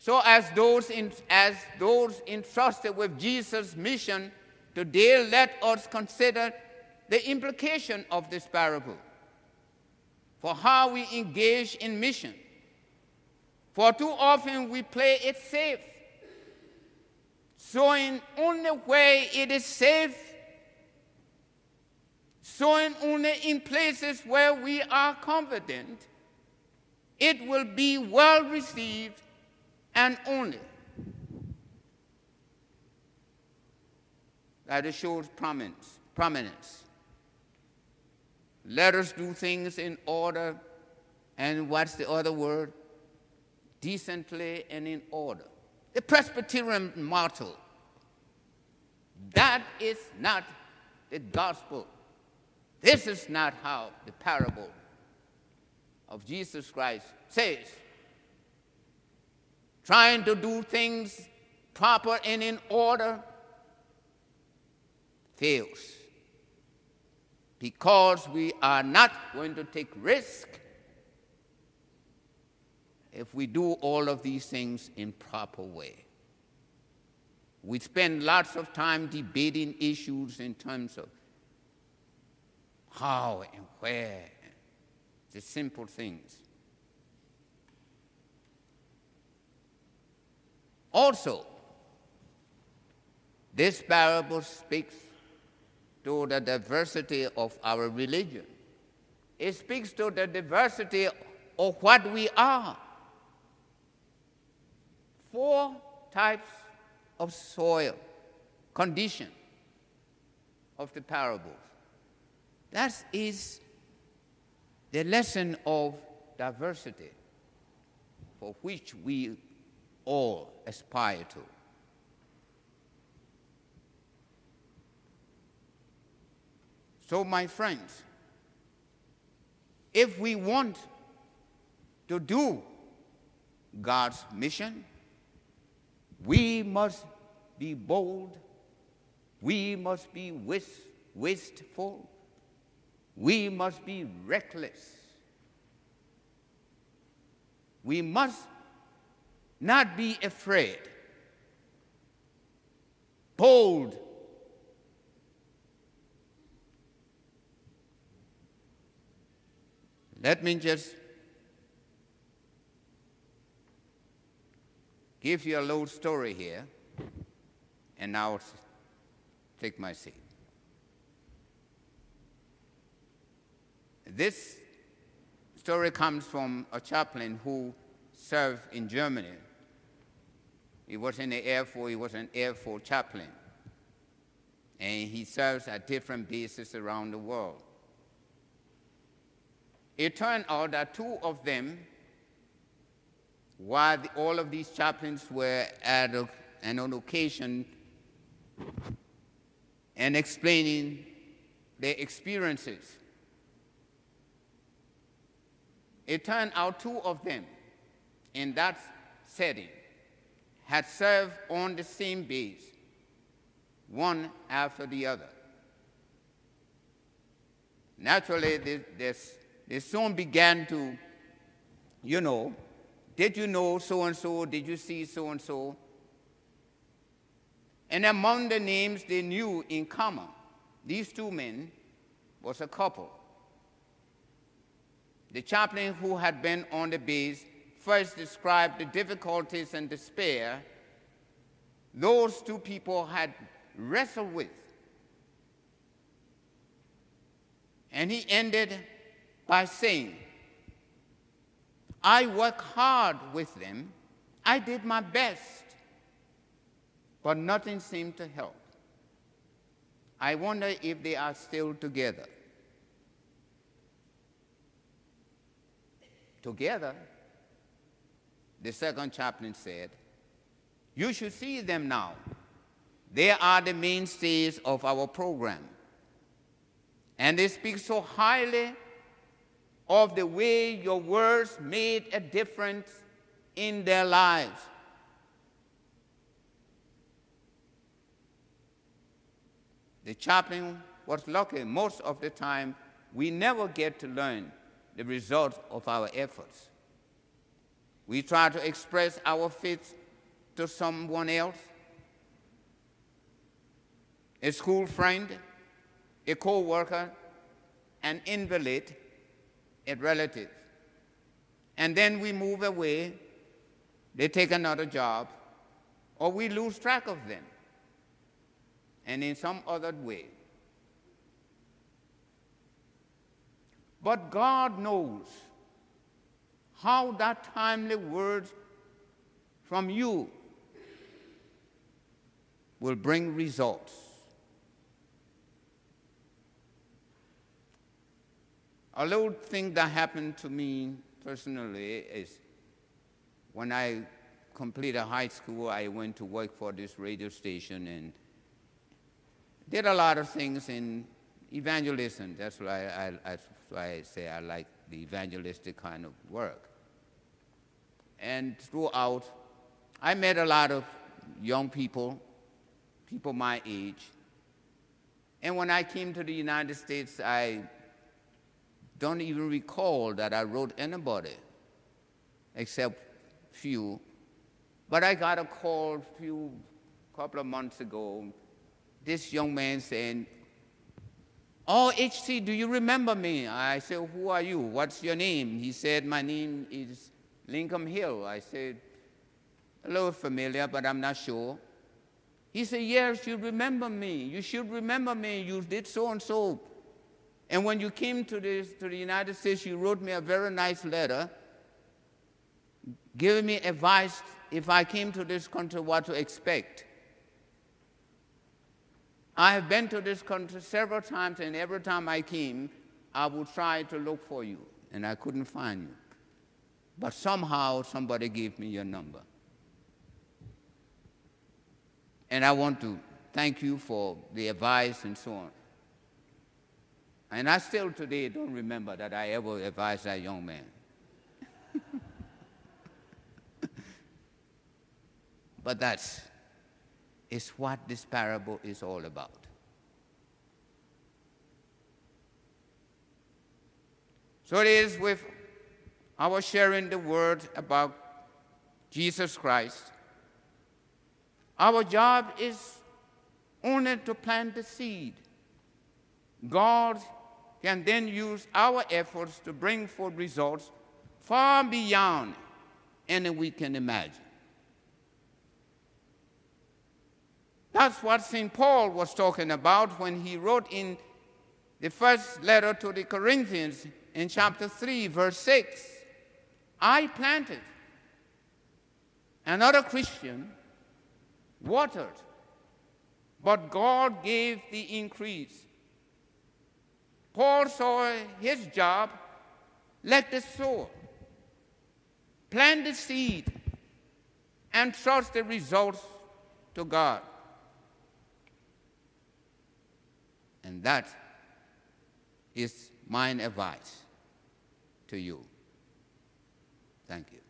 So as those entrusted with Jesus' mission today, let us consider the implication of this parable for how we engage in mission. For too often we play it safe, sowing only where it is safe, sowing only in places where we are confident it will be well received, and only that it shows prominence. Let us do things in order, and what's the other word? Decently and in order. The Presbyterian motto. That is not the gospel. This is not how the parable of Jesus Christ says. Trying to do things proper and in order fails, because we are not going to take risk if we do all of these things in proper way. We spend lots of time debating issues in terms of how and where, the simple things. Also, this parable speaks to the diversity of our religion. It speaks to the diversity of what we are. 4 types of soil, condition of the parables. That is the lesson of diversity for which we all aspire to. So, my friends, if we want to do God's mission, we must be bold, we must be wasteful, we must be reckless. We must not be afraid, bold. Let me just give you a little story here, and I'll take my seat. This story comes from a chaplain who served in Germany. He was in the Air Force, he was an Air Force chaplain. And he serves at different bases around the world. It turned out that 2 of them, while all of these chaplains were at an occasion and explaining their experiences, it turned out 2 of them in that setting had served on the same base, one after the other. Naturally, they soon began to, did you know so-and-so? Did you see so-and-so? And among the names they knew in common, these 2 men was a couple. The chaplain who had been on the base first described the difficulties and despair those 2 people had wrestled with. And he ended by saying, I worked hard with them, I did my best, but nothing seemed to help. I wonder if they are still together. Together, the second chaplain said, you should see them now. They are the mainstays of our program. And they speak so highly of the way your words made a difference in their lives. The chaplain was lucky. Most of the time, we never get to learn the results of our efforts. We try to express our faith to someone else, a school friend, a co-worker, an invalid, a relative. And then we move away, they take another job, or we lose track of them. And in some other way. But God knows how that timely word from you will bring results. A little thing that happened to me personally is when I completed high school, I went to work for this radio station and did a lot of things in evangelism. That's why I say I like the evangelistic kind of work. And throughout, I met a lot of young people, people my age. And when I came to the United States, I don't even recall that I wrote anybody, except few. But I got a call couple of months ago, this young man saying, "Oh, HT, do you remember me?" I said, "Who are you? What's your name?" He said, "My name is Lincoln Hill." I said, "A little familiar, but I'm not sure." He said, "Yes, you remember me. You should remember me. You did so and so. And when you came to the United States, you wrote me a very nice letter giving me advice if I came to this country what to expect. I have been to this country several times, and every time I came, I would try to look for you, and I couldn't find you. But somehow somebody gave me your number. And I want to thank you for the advice and so on." And I still today don't remember that I ever advised that young man. But that's what this parable is all about. So it is with our sharing the word about Jesus Christ. Our job is only to plant the seed. God can then use our efforts to bring forth results far beyond any we can imagine. That's what St. Paul was talking about when he wrote in the first letter to the Corinthians in chapter 3, verse 6, "I planted, another Christian watered, but God gave the increase." Paul saw his job like the sower. Plant the seed and trust the results to God. And that is my advice to you. Thank you.